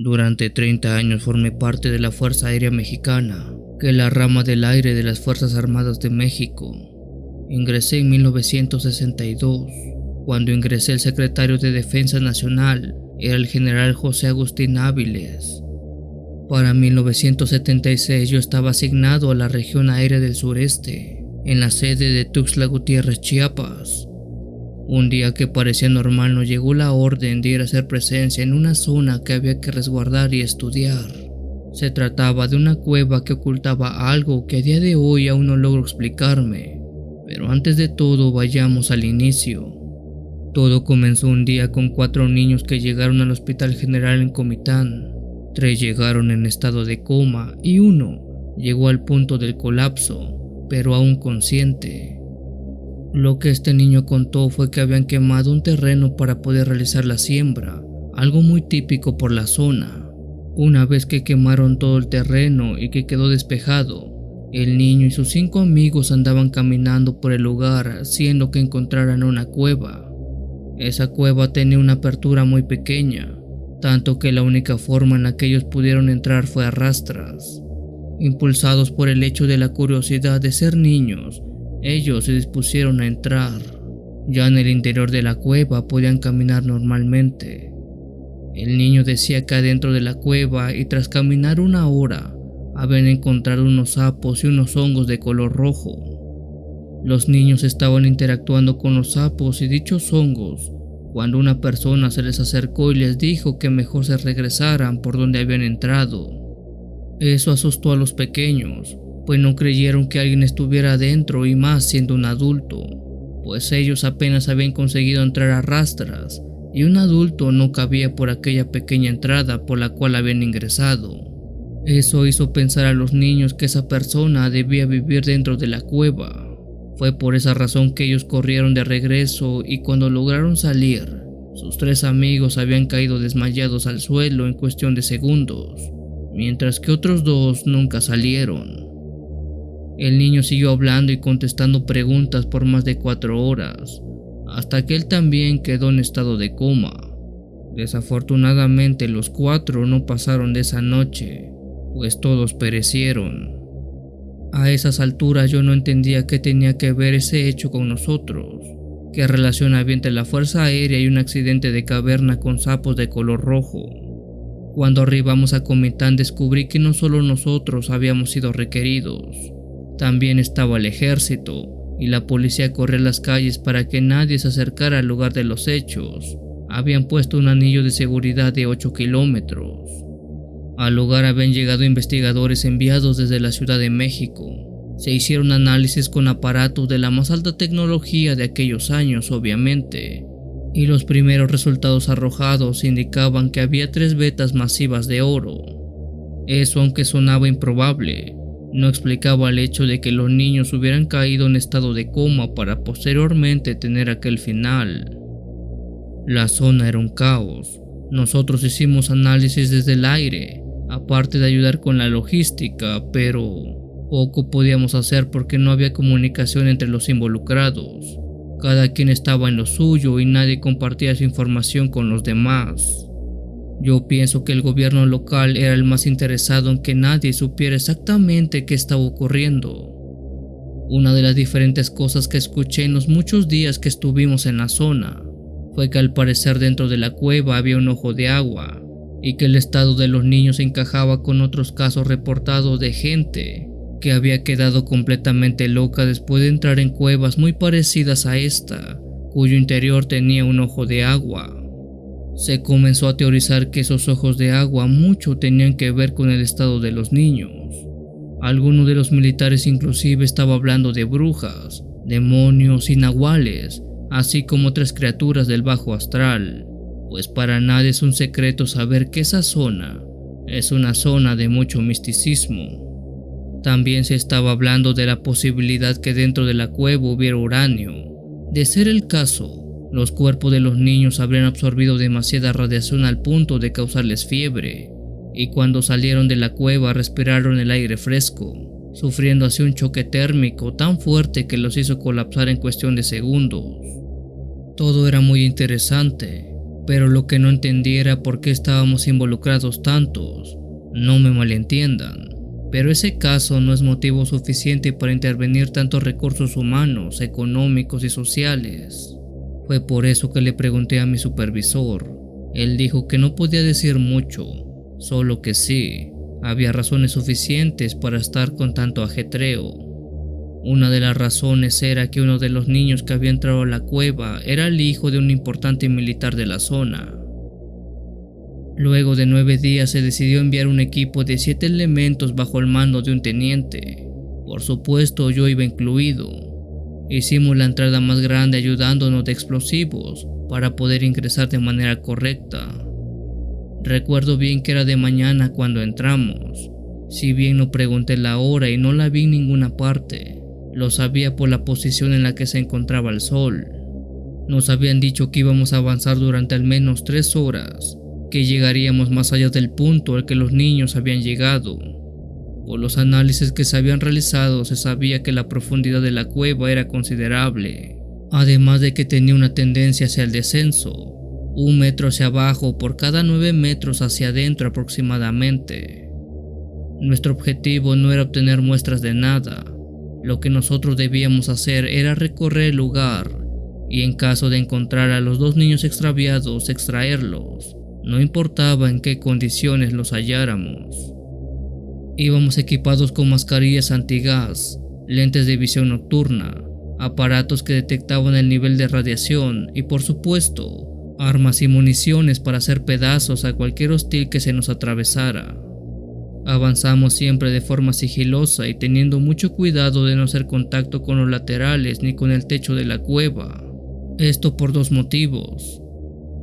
Durante 30 años formé parte de la Fuerza Aérea Mexicana, que es la rama del aire de las Fuerzas Armadas de México. Ingresé en 1962. Cuando ingresé, el secretario de Defensa Nacional era el general José Agustín Áviles. Para 1976 yo estaba asignado a la región aérea del sureste, en la sede de Tuxtla Gutiérrez, Chiapas. Un día que parecía normal nos llegó la orden de ir a hacer presencia en una zona que había que resguardar y estudiar. Se trataba de una cueva que ocultaba algo que a día de hoy aún no logro explicarme. Pero antes de todo, vayamos al inicio. Todo comenzó un día con 4 niños que llegaron al Hospital General en Comitán. 3 llegaron en estado de coma y 1 llegó al punto del colapso, pero aún consciente. Lo que este niño contó fue que habían quemado un terreno para poder realizar la siembra, algo muy típico por la zona. Una vez que quemaron todo el terreno y que quedó despejado, el niño y sus 5 amigos andaban caminando por el lugar, haciendo que encontraran una cueva. Esa cueva tenía una apertura muy pequeña, tanto que la única forma en la que ellos pudieron entrar fue a rastras. Impulsados por el hecho de la curiosidad de ser niños, ellos se dispusieron a entrar. Ya en el interior de la cueva podían caminar normalmente. El niño decía que adentro de la cueva y tras caminar 1 hora, habían encontrado unos sapos y unos hongos de color rojo. Los niños estaban interactuando con los sapos y dichos hongos cuando una persona se les acercó y les dijo que mejor se regresaran por donde habían entrado. Eso asustó a los pequeños, pues no creyeron que alguien estuviera adentro y más siendo un adulto, pues ellos apenas habían conseguido entrar a rastras y un adulto no cabía por aquella pequeña entrada por la cual habían ingresado. Eso hizo pensar a los niños que esa persona debía vivir dentro de la cueva. Fue por esa razón que ellos corrieron de regreso y cuando lograron salir, sus 3 amigos habían caído desmayados al suelo en cuestión de segundos, mientras que otros 2 nunca salieron. El niño siguió hablando y contestando preguntas por más de 4 horas, hasta que él también quedó en estado de coma. Desafortunadamente los 4 no pasaron de esa noche, pues todos perecieron. A esas alturas yo no entendía qué tenía que ver ese hecho con nosotros, qué relación había entre la Fuerza Aérea y un accidente de caverna con sapos de color rojo. Cuando arribamos a Comitán descubrí que no solo nosotros habíamos sido requeridos, también estaba el ejército y la policía corría las calles para que nadie se acercara al lugar de los hechos. Habían puesto un anillo de seguridad de 8 kilómetros. Al lugar habían llegado investigadores enviados desde la Ciudad de México. Se hicieron análisis con aparatos de la más alta tecnología de aquellos años, obviamente, y los primeros resultados arrojados indicaban que había 3 vetas masivas de oro. Eso, aunque sonaba improbable, no explicaba el hecho de que los niños hubieran caído en estado de coma para posteriormente tener aquel final. La zona era un caos. Nosotros hicimos análisis desde el aire, aparte de ayudar con la logística, pero poco podíamos hacer porque no había comunicación entre los involucrados. Cada quien estaba en lo suyo y nadie compartía su información con los demás. Yo pienso que el gobierno local era el más interesado en que nadie supiera exactamente qué estaba ocurriendo. Una de las diferentes cosas que escuché en los muchos días que estuvimos en la zona fue que al parecer dentro de la cueva había un ojo de agua y que el estado de los niños encajaba con otros casos reportados de gente que había quedado completamente loca después de entrar en cuevas muy parecidas a esta, cuyo interior tenía un ojo de agua. Se comenzó a teorizar que esos ojos de agua mucho tenían que ver con el estado de los niños. Alguno de los militares inclusive estaba hablando de brujas, demonios y nahuales, así como otras criaturas del bajo astral, pues para nadie es un secreto saber que esa zona es una zona de mucho misticismo. También se estaba hablando de la posibilidad que dentro de la cueva hubiera uranio. De ser el caso, los cuerpos de los niños habrían absorbido demasiada radiación al punto de causarles fiebre, y cuando salieron de la cueva respiraron el aire fresco, sufriendo así un choque térmico tan fuerte que los hizo colapsar en cuestión de segundos. Todo era muy interesante, pero lo que no entendí era por qué estábamos involucrados tantos. No me malentiendan, pero ese caso no es motivo suficiente para intervenir tantos recursos humanos, económicos y sociales. Fue por eso que le pregunté a mi supervisor. Él dijo que no podía decir mucho, solo que sí, había razones suficientes para estar con tanto ajetreo. Una de las razones era que uno de los niños que había entrado a la cueva era el hijo de un importante militar de la zona. Luego de 9 días se decidió enviar un equipo de 7 elementos bajo el mando de un teniente. Por supuesto, yo iba incluido. Hicimos la entrada más grande ayudándonos de explosivos para poder ingresar de manera correcta. Recuerdo bien que era de mañana cuando entramos. Si bien no pregunté la hora y no la vi en ninguna parte, lo sabía por la posición en la que se encontraba el sol. Nos habían dicho que íbamos a avanzar durante al menos 3 horas, que llegaríamos más allá del punto al que los niños habían llegado. Por los análisis que se habían realizado se sabía que la profundidad de la cueva era considerable, además de que tenía una tendencia hacia el descenso, 1 metro hacia abajo por cada 9 metros hacia adentro aproximadamente. Nuestro objetivo no era obtener muestras de nada. Lo que nosotros debíamos hacer era recorrer el lugar y en caso de encontrar a los 2 niños extraviados, extraerlos, no importaba en qué condiciones los halláramos. Íbamos equipados con mascarillas antigás, lentes de visión nocturna, aparatos que detectaban el nivel de radiación y, por supuesto, armas y municiones para hacer pedazos a cualquier hostil que se nos atravesara. Avanzamos siempre de forma sigilosa y teniendo mucho cuidado de no hacer contacto con los laterales ni con el techo de la cueva. Esto por 2 motivos.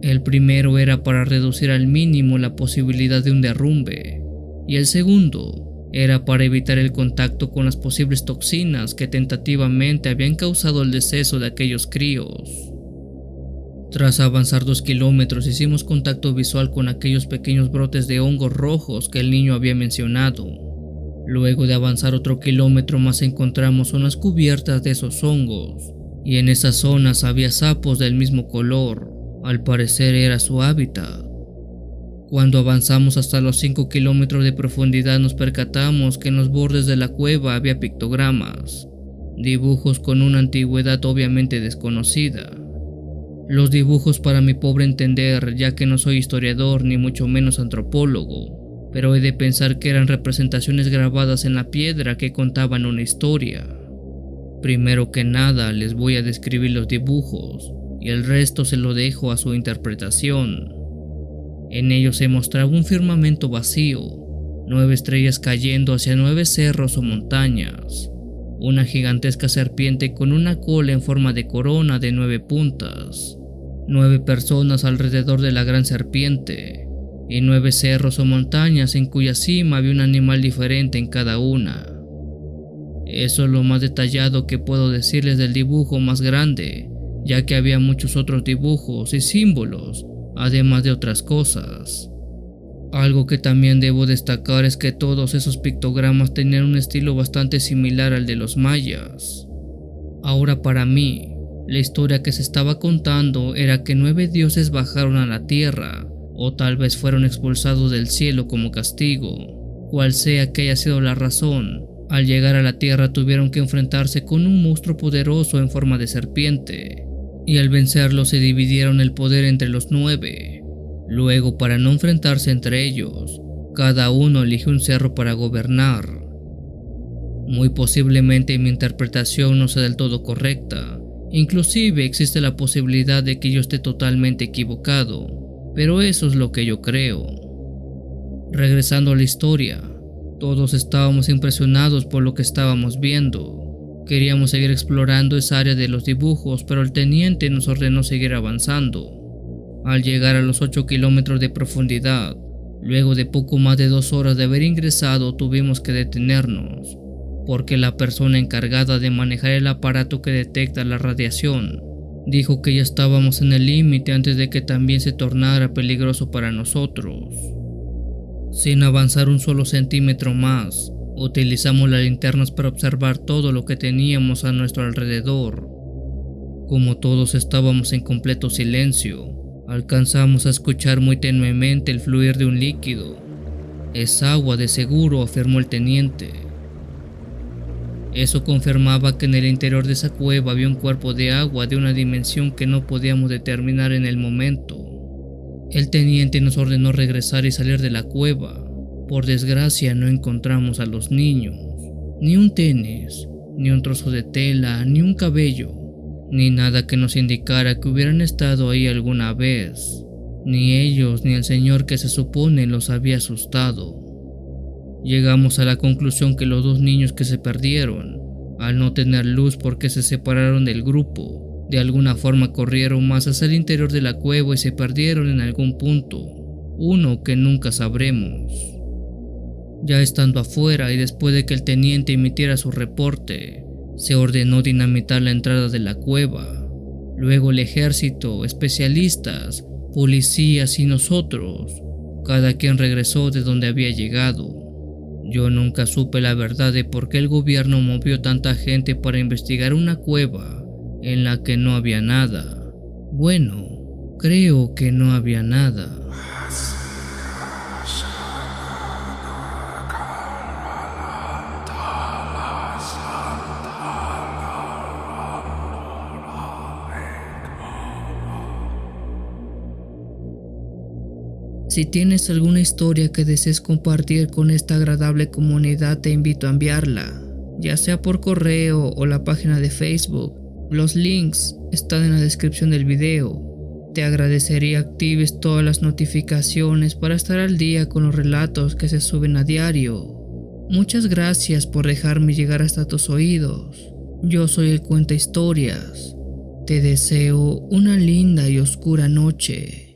El primero era para reducir al mínimo la posibilidad de un derrumbe, y el segundo era para evitar el contacto con las posibles toxinas que tentativamente habían causado el deceso de aquellos críos. Tras avanzar 2 kilómetros hicimos contacto visual con aquellos pequeños brotes de hongos rojos que el niño había mencionado. Luego de avanzar otro kilómetro más encontramos zonas cubiertas de esos hongos, y en esas zonas había sapos del mismo color. Al parecer era su hábitat. Cuando avanzamos hasta los 5 kilómetros de profundidad nos percatamos que en los bordes de la cueva había pictogramas, dibujos con una antigüedad obviamente desconocida. Los dibujos, para mi pobre entender, ya que no soy historiador ni mucho menos antropólogo, pero he de pensar que eran representaciones grabadas en la piedra que contaban una historia. Primero que nada les voy a describir los dibujos y el resto se lo dejo a su interpretación. En ellos se mostraba un firmamento vacío, 9 estrellas cayendo hacia 9 cerros o montañas, una gigantesca serpiente con una cola en forma de corona de 9 puntas, 9 personas alrededor de la gran serpiente, y 9 cerros o montañas en cuya cima había un animal diferente en cada una. Eso es lo más detallado que puedo decirles del dibujo más grande, ya que había muchos otros dibujos y símbolos, además de otras cosas. Algo que también debo destacar es que todos esos pictogramas tenían un estilo bastante similar al de los mayas. Ahora, para mí, la historia que se estaba contando era que 9 dioses bajaron a la tierra, o tal vez fueron expulsados del cielo como castigo. Cual sea que haya sido la razón, al llegar a la tierra tuvieron que enfrentarse con un monstruo poderoso en forma de serpiente, y al vencerlo se dividieron el poder entre los 9. Luego, para no enfrentarse entre ellos, cada uno eligió un cerro para gobernar. Muy posiblemente mi interpretación no sea del todo correcta, inclusive existe la posibilidad de que yo esté totalmente equivocado, pero eso es lo que yo creo. Regresando a la historia, todos estábamos impresionados por lo que estábamos viendo. Queríamos seguir explorando esa área de los dibujos, pero el teniente nos ordenó seguir avanzando. Al llegar a los 8 kilómetros de profundidad, luego de poco más de 2 horas de haber ingresado, tuvimos que detenernos, porque la persona encargada de manejar el aparato que detecta la radiación dijo que ya estábamos en el límite antes de que también se tornara peligroso para nosotros. Sin avanzar un solo centímetro más, utilizamos las linternas para observar todo lo que teníamos a nuestro alrededor. Como todos estábamos en completo silencio, Alcanzamos a escuchar muy tenuemente el fluir de un líquido. Es agua de seguro, afirmó el teniente. Eso confirmaba que en el interior de esa cueva había un cuerpo de agua de una dimensión que no podíamos determinar en el momento. El teniente nos ordenó regresar y salir de la cueva. Por desgracia no encontramos a los niños. Ni un tenis, ni un trozo de tela, ni un cabello, ni nada que nos indicara que hubieran estado ahí alguna vez. Ni ellos ni el señor que se supone los había asustado. Llegamos a la conclusión que los dos niños que se perdieron, al no tener luz porque se separaron del grupo, de alguna forma corrieron más hacia el interior de la cueva y se perdieron en algún punto, uno que nunca sabremos. Ya estando afuera y después de que el teniente emitiera su reporte, se ordenó dinamitar la entrada de la cueva. Luego el ejército, especialistas, policías y nosotros, cada quien regresó de donde había llegado. Yo nunca supe la verdad de por qué el gobierno movió tanta gente para investigar una cueva en la que no había nada. Bueno, creo que no había nada. Si tienes alguna historia que desees compartir con esta agradable comunidad, te invito a enviarla, ya sea por correo o la página de Facebook. Los links están en la descripción del video. Te agradecería actives todas las notificaciones para estar al día con los relatos que se suben a diario. Muchas gracias por dejarme llegar hasta tus oídos. Yo soy el Cuenta Historias. Te deseo una linda y oscura noche.